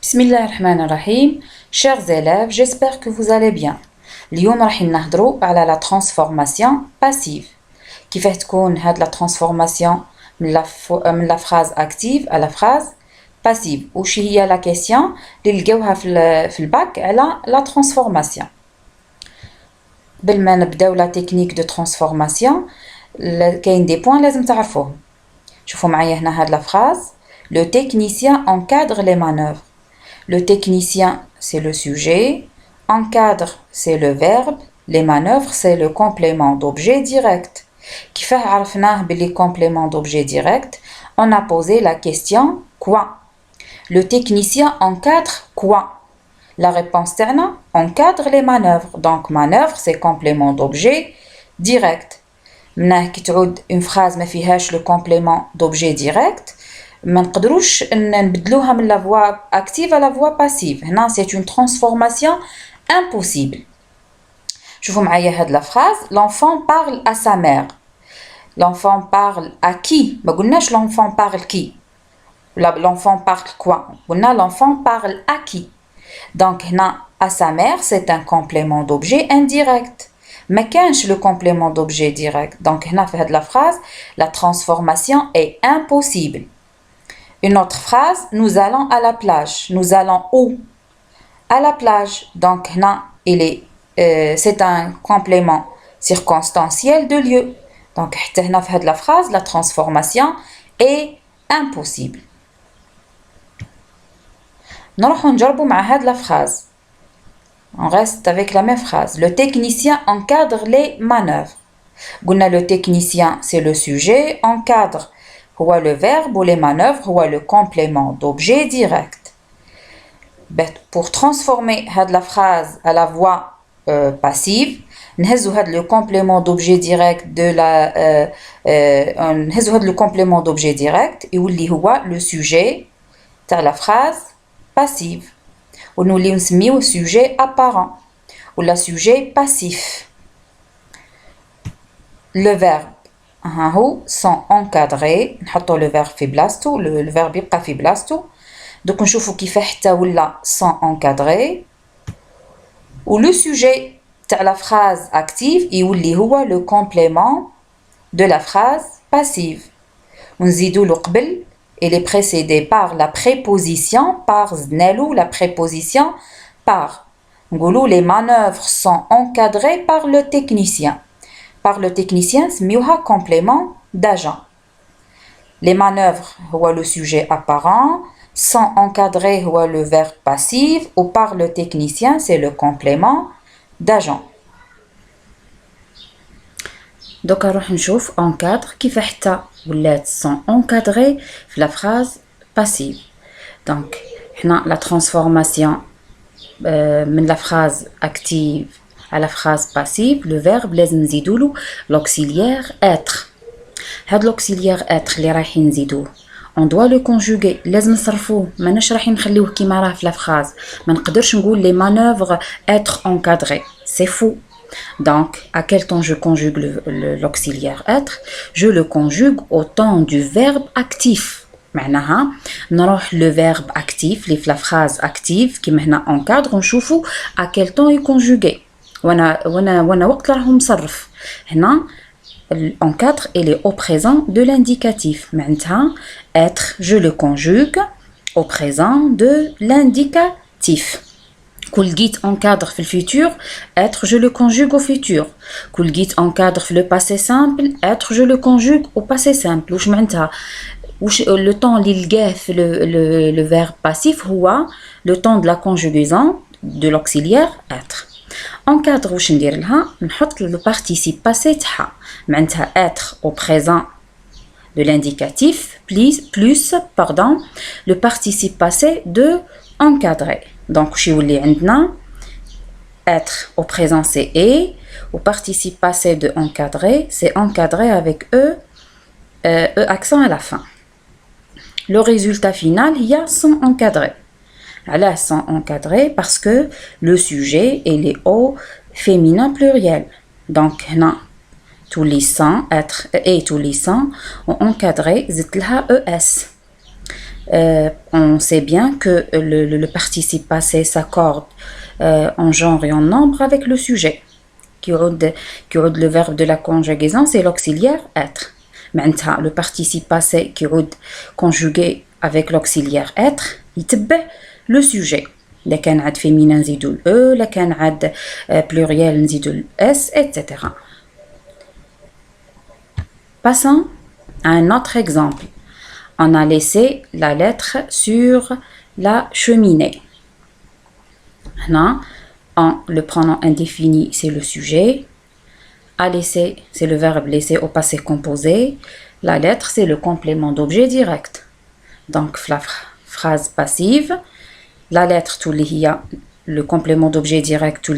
Bismillahirrahmanirrahim. Chers élèves, j'espère que vous allez bien. اليوم راح نهضروا على la transformation passive. كيف تكون هاد la transformation من la phrase active à la phrase passive. وش هي la question اللي لقاوها في الباك على la transformation. قبل ما نبداو la technique de transformation كاين des points لازم تعرفوهم. شوفوا معايا هنا هاد la phrase. Le technicien encadre les manœuvres. Le technicien, c'est le sujet. Encadre, c'est le verbe. Les manœuvres, c'est le complément d'objet direct. كيفاه عرفناه باللي complément d'objet direct? On a posé la question quoi? Le technicien encadre quoi? La réponse تاعنا encadre les manœuvres. Donc manœuvre, c'est complément d'objet direct. مناه كي تعود une phrase ما فيهاش le complément d'objet direct, ما نقدروش نبدلوها من la voix active à la voix passive. هنا c'est une transformation impossible. شوفوا معايا هاد la phrase. L'enfant parle à sa mère. L'enfant parle à qui? ما قلناش l'enfant parle qui. L'enfant parle quoi? قلنا l'enfant parle à qui. Donc هنا à sa mère c'est un complément d'objet indirect. ما كانش le complément d'objet direct. Donc هنا في هاد la phrase la transformation est impossible. Une autre phrase, nous allons à la plage. Nous allons où? À la plage. Donc, là, c'est un complément circonstanciel de lieu. Donc, هنا في la phrase, la transformation est impossible. نروحو نجربو مع هاد la phrase. On reste avec la même phrase. Le technicien encadre les manœuvres. قلنا le technicien, c'est le sujet. Encadre, هو le verbe ou les manœuvres, هو le complément d'objet direct. Pour transformer la phrase à la voix passive, نهزو هاد le complément d'objet direct de la نهزو هاد le complément d'objet direct يولي هو le sujet تاع la phrase passive. ونوليو نسميوه sujet apparent ou la sujet passif. Le verbe هاهو sont encadrés. نحطو le verbe في بلاصتو. le verbe يبقى في بلاصتو. دوك نشوفو كيف حتى ولا sont encadrés. و le sujet تاع la phrase active يولي هو le complément de la phrase passive. ونزيدو له قبل il est précédé par la préposition par زدنالو la préposition par. نقولو les manœuvres sont encadrées par le technicien. Par le technicien, سميوها complément d'agent. Les manœuvres, هو le sujet apparent. Sont encadrés, هو le verbe passif. Ou par le technicien, c'est le complément d'agent. Donc, نروح نشوف encadre كيف حتى ولات sont encadrés في la phrase passive. Donc, هنا la transformation من la phrase active à la phrase passive, le verbe لازم نزيدولو l'auxiliaire être. هاد l'auxiliaire être اللي رايحين نزيدوه on doit le conjuguer. لازم نصرفوه ماناش رايحين نخليوه كيما راه في la phrase. ما نقدرش نقول les manœuvres être encadrées, c'est faux. Donc à quel temps je conjugue l'auxiliaire être? Je le conjugue au temps du verbe actif. معناها نروح le verbe actif اللي في la phrase active كيما هنا encadre ونشوفو à quel temps est conjugué. وانا وقت راهو مصرف. هنا encadre il est au présent de l'indicatif. معناتها être je le conjugue au présent de l'indicatif. كل جيت encadre في الفيتور être je le conjugue au futur. كل جيت encadre في le passé simple être je le conjugue au passé simple. واش معناتها واش le temps اللي لقاه في le verbe passif هو le temps de la conjugaison de l'auxiliaire être. encadre واش ندير لها نحط le participe passé تاعها معناتها être au présent de l'indicatif plus le participe passé de encadrer. donc واش يولي عندنا être au présent c'est est au participe passé de encadrer c'est encadré avec e accent à la fin. Le résultat final il y a sont encadrés. علاش sont encadrés? Parce que le sujet il est au féminin pluriel. Donc هنا tous les sont être et tous les sont ont encadré زدت لها es. On sait bien que le participe passé s'accorde en genre et en nombre avec le sujet. كيعود le verbe de la conjugaison, c'est l'auxiliaire être. معناتها le participe passé كيعود conjugué avec l'auxiliaire être يتبع le sujet. إذا كان عاد féminin نزيدو ال e, إذا كان عاد pluriel نزيدو ال s, etc. Passons à un autre exemple. On a laissé la lettre sur la cheminée. Là, le pronom indéfini, c'est le sujet. A laisser, c'est le verbe laisser au passé composé. La lettre, c'est le complément d'objet direct. Donc, la phrase passive, la lettre, tout le complément d'objet direct, tout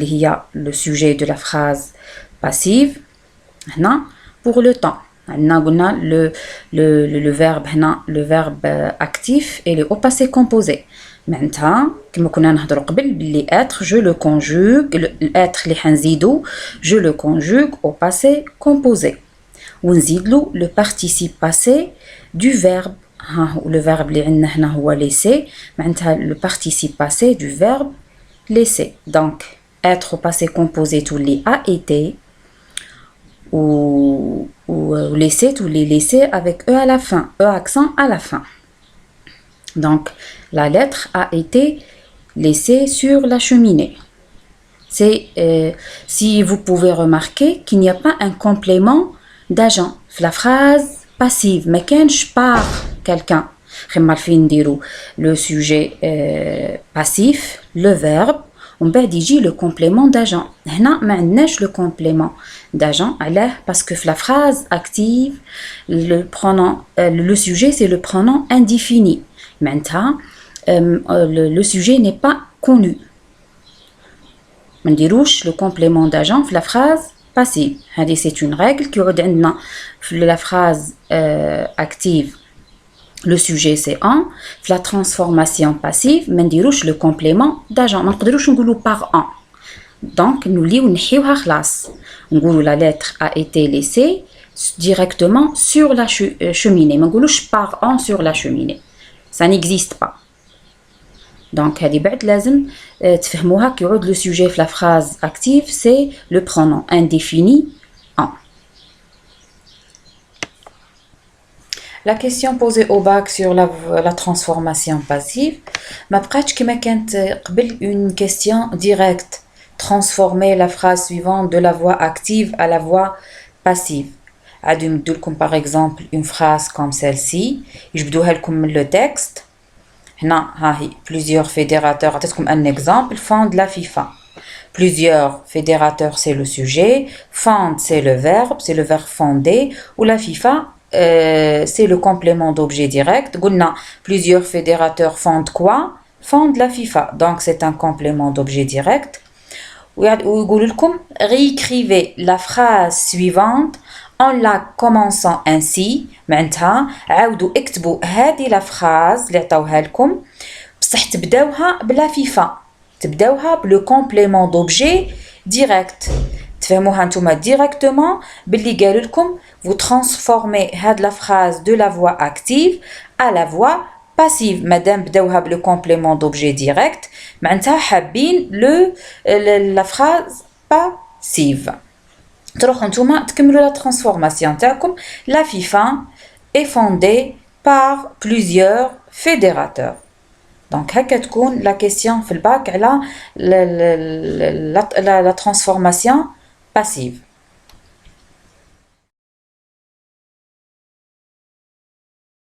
le sujet de la phrase passive. Là, pour le temps. Le verbe le verbe actif et le au passé composé. معناتها كما كنا نهضروا قبل باللي être je le conjugue l'être اللي حنزيدو je le conjugue au passé composé ونزيدلو le participe passé du verbe. le verbe اللي عندنا هنا هو laisser معناتها le participe passé du verbe laisser. Donc être au passé composé tout li a été ou laisser tous les laisser avec e à la fin, e accent à la fin. Donc la lettre a été laissée sur la cheminée. C'est si vous pouvez remarquer qu'il n'y a pas un complément d'agent. La phrase passive, mais quand je par quelqu'un, le sujet passif, le verbe, on peut dire le complément d'agent. Là, maintenant, le complément d'agent, parce que la phrase active, le sujet, c'est le pronom indéfini. Maintenant, le sujet n'est pas connu. On dit le complément d'agent, la phrase passive. C'est une règle qui est la phrase active. Le sujet c'est en, la transformation passive, mais on le complément d'agent. On ne peut pas par en. Donc, nous lisons la lettre a été laissée directement sur la cheminée. On ne peut pas par en sur la cheminée. Ça n'existe pas. Donc, لازم تفهموها كيعود le sujet de la phrase active, c'est le pronom indéfini en. La question posée au bac sur la transformation passive, ma pratique كما كانت قبل une question directe, transformer la phrase suivante de la voix active à la voix passive. عادوا نمدوا لكم par exemple une phrase comme celle-ci, يجبدوها لكم من le texte. هنا هاهي plusieurs fédérateurs, عطيتكم un exemple, fondent la FIFA. Plusieurs fédérateurs c'est le sujet, fondent c'est le verbe fonder, ou la FIFA c'est le complément d'objet direct. قلنا plusieurs fédérateurs fondent quoi? Fondent la FIFA. Donc c'est un complément d'objet direct. ويقول لكم réécrivez la phrase suivante en la commençant ainsi. معناتها عاودوا اكتبوا هذه la phrase اللي عطاوها لكم بصح تبداوها بلا فيفا, تبداوها بلو complément d'objet direct. تفهموها نتوما directement باللي قالوا لكم vous transformez هاد la phrase de la voix active à la voix passive. مادام بداوها بلو complément d'objet direct معناتها حابين la phrase passive. تروحوا نتوما تكملوا la transformation تاعكم. La FIFA est fondée par plusieurs fédérateurs. Donc هكا تكون la question في الباك على la transformation passive.